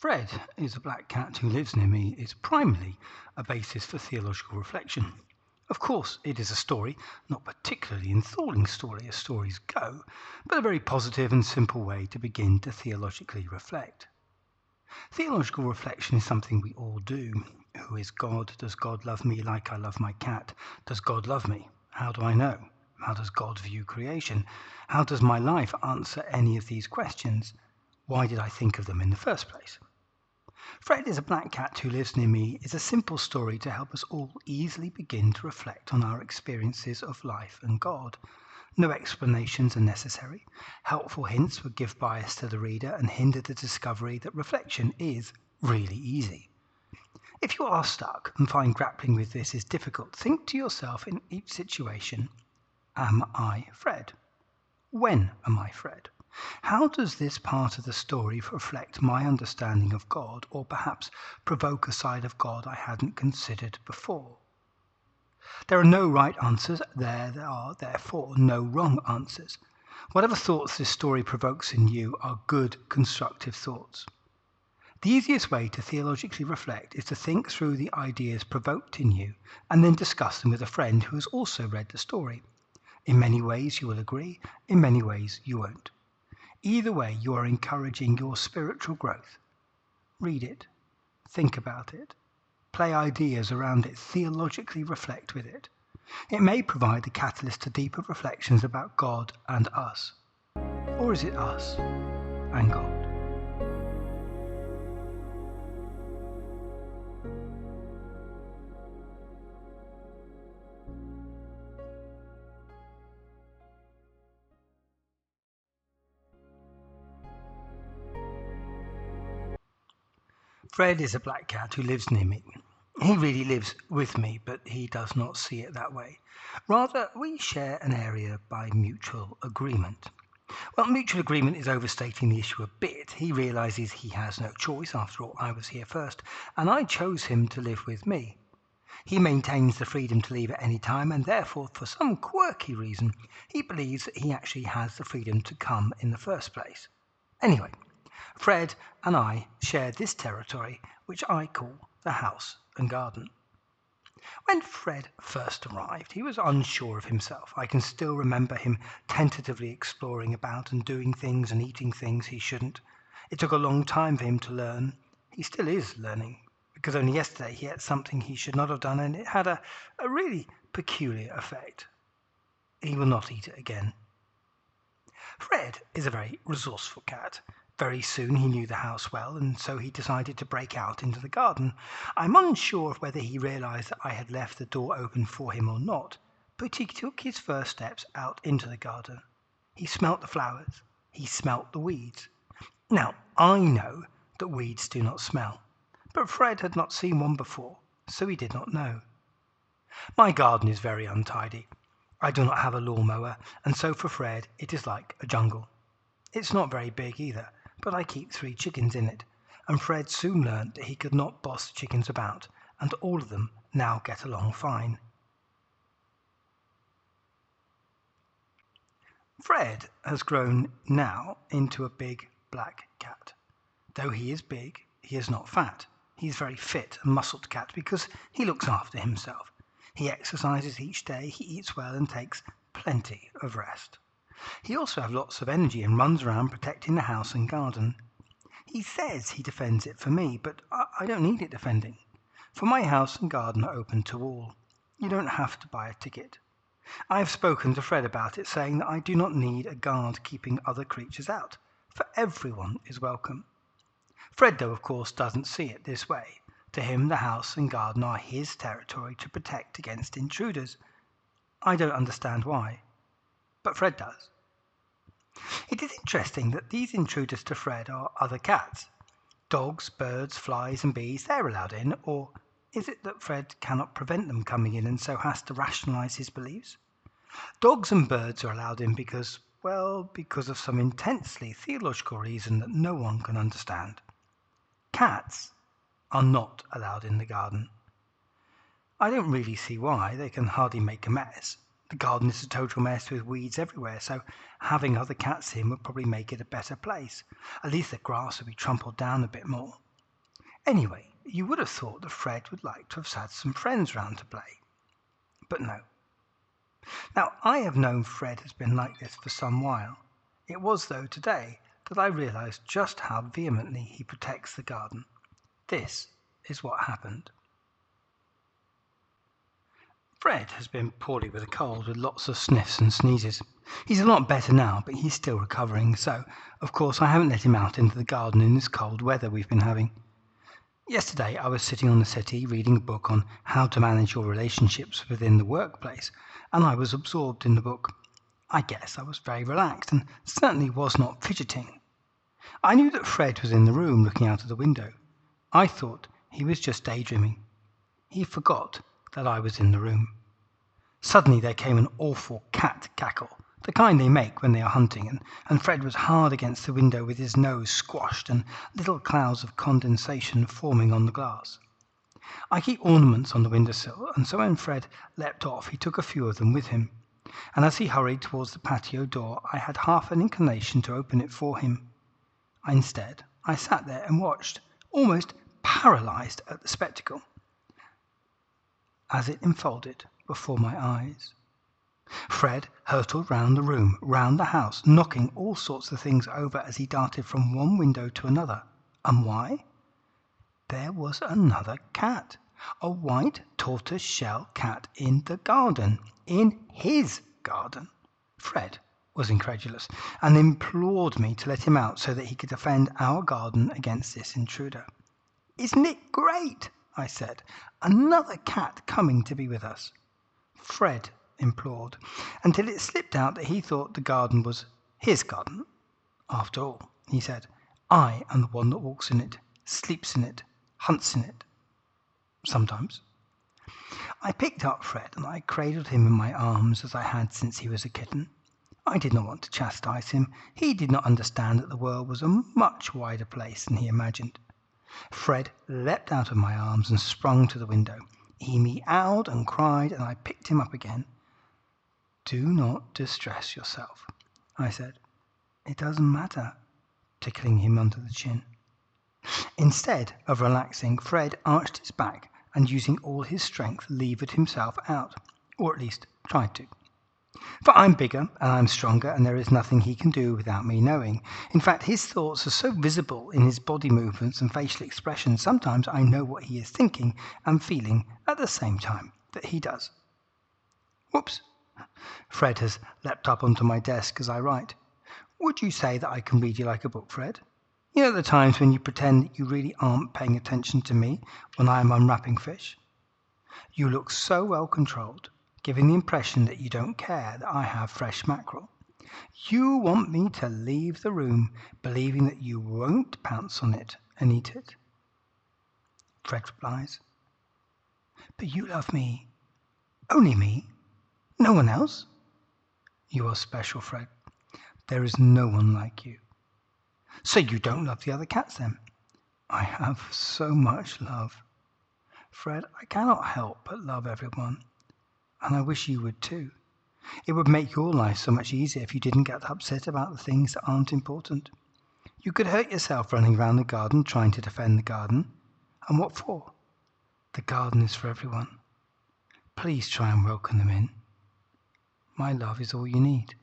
Fred is a black cat who lives near me is primarily a basis for theological reflection. Of course, it is a story, not particularly enthralling story as stories go, but a very positive and simple way to begin to theologically reflect. Theological reflection is something we all do. Who is God? Does God love me like I love my cat? Does God love me? How do I know? How does God view creation? How does my life answer any of these questions? Why did I think of them in the first place? Fred is a black cat who lives near me is a simple story to help us all easily begin to reflect on our experiences of life and God. No explanations are necessary. Helpful hints would give bias to the reader and hinder the discovery that reflection is really easy. If you are stuck and find grappling with this is difficult, think to yourself in each situation, am I Fred? When am I Fred? How does this part of the story reflect my understanding of God, or perhaps provoke a side of God I hadn't considered before? There are no right answers, there are therefore no wrong answers. Whatever thoughts this story provokes in you are good, constructive thoughts. The easiest way to theologically reflect is to think through the ideas provoked in you and then discuss them with a friend who has also read the story. In many ways you will agree, in many ways you won't. Either way, you are encouraging your spiritual growth. Read it, think about it, play ideas around it, theologically reflect with it. It may provide the catalyst to deeper reflections about God and us. Or is it us and God? Fred is a black cat who lives near me. He really lives with me, but he does not see it that way. Rather, we share an area by mutual agreement. Well, mutual agreement is overstating the issue a bit. He realizes he has no choice. After all, I was here first, and I chose him to live with me. He maintains the freedom to leave at any time, and therefore, for some quirky reason, he believes that he actually has the freedom to come in the first place. Anyway, Fred and I share this territory, which I call the house and garden. When Fred first arrived, he was unsure of himself. I can still remember him tentatively exploring about and doing things and eating things he shouldn't. It took a long time for him to learn. He still is learning, because only yesterday he ate something he should not have done, and it had a really peculiar effect. He will not eat it again. Fred is a very resourceful cat. Very soon he knew the house well, and so he decided to break out into the garden. I'm unsure of whether he realized that I had left the door open for him or not, but he took his first steps out into the garden. He smelt the flowers. He smelt the weeds. Now, I know that weeds do not smell, but Fred had not seen one before, so he did not know. My garden is very untidy. I do not have a lawnmower, and so for Fred it is like a jungle. It's not very big either, but I keep 3 chickens in it, and Fred soon learned that he could not boss the chickens about, and all of them now get along fine. Fred has grown now into a big black cat. Though he is big, he is not fat. He is a very fit and muscled cat because he looks after himself. He exercises each day, he eats well and takes plenty of rest. He also has lots of energy and runs around protecting the house and garden. He says he defends it for me, but I don't need it defending. For my house and garden are open to all. You don't have to buy a ticket. I have spoken to Fred about it, saying that I do not need a guard keeping other creatures out, for everyone is welcome. Fred, though, of course, doesn't see it this way. To him, the house and garden are his territory to protect against intruders. I don't understand why, but Fred does. It is interesting that these intruders to Fred are other cats. Dogs, birds, flies and bees, they're allowed in, or is it that Fred cannot prevent them coming in and so has to rationalize his beliefs? Dogs and birds are allowed in because of some intensely theological reason that no one can understand. Cats are not allowed in the garden. I don't really see why. They can hardly make a mess. The garden is a total mess with weeds everywhere, so having other cats in would probably make it a better place. At least the grass would be trampled down a bit more. Anyway, you would have thought that Fred would like to have had some friends round to play. But no. Now, I have known Fred has been like this for some while. It was, though, today that I realised just how vehemently he protects the garden. This is what happened. Fred has been poorly with a cold, with lots of sniffs and sneezes. He's a lot better now, but he's still recovering, so, of course, I haven't let him out into the garden in this cold weather we've been having. Yesterday, I was sitting on the settee reading a book on how to manage your relationships within the workplace, and I was absorbed in the book. I guess I was very relaxed and certainly was not fidgeting. I knew that Fred was in the room looking out of the window. I thought he was just daydreaming. He forgot that I was in the room. Suddenly there came an awful cat cackle, the kind they make when they are hunting, and Fred was hard against the window with his nose squashed and little clouds of condensation forming on the glass. I keep ornaments on the windowsill, and so when Fred leapt off he took a few of them with him, and as he hurried towards the patio door I had half an inclination to open it for him. Instead, I sat there and watched, almost paralysed at the spectacle, as it unfolded before my eyes. Fred hurtled round the room, round the house, knocking all sorts of things over as he darted from one window to another. And why? There was another cat, a white tortoise-shell cat in the garden, in his garden. Fred was incredulous and implored me to let him out so that he could defend our garden against this intruder. "Isn't it great?" I said. "Another cat coming to be with us." Fred implored, until it slipped out that he thought the garden was his garden. "After all," he said, "I am the one that walks in it, sleeps in it, hunts in it. Sometimes." I picked up Fred and I cradled him in my arms as I had since he was a kitten. I did not want to chastise him. He did not understand that the world was a much wider place than he imagined. Fred leapt out of my arms and sprung to the window. He meowed and cried, and I picked him up again. "Do not distress yourself," I said. "It doesn't matter," tickling him under the chin. Instead of relaxing, Fred arched his back and using all his strength levered himself out, or at least tried to. For I'm bigger and I'm stronger, and there is nothing he can do without me knowing. In fact, his thoughts are so visible in his body movements and facial expressions, sometimes I know what he is thinking and feeling at the same time that he does. Whoops! Fred has leapt up onto my desk as I write. Would you say that I can read you like a book, Fred? You know the times when you pretend that you really aren't paying attention to me when I am unwrapping fish? You look so well controlled, giving the impression that you don't care that I have fresh mackerel. You want me to leave the room, believing that you won't pounce on it and eat it. Fred replies, "But you love me. Only me. No one else." "You are special, Fred. There is no one like you." "So you don't love the other cats, then?" "I have so much love. Fred, I cannot help but love everyone. And I wish you would too. It would make your life so much easier if you didn't get upset about the things that aren't important. You could hurt yourself running around the garden trying to defend the garden. And what for? The garden is for everyone. Please try and welcome them in. My love is all you need."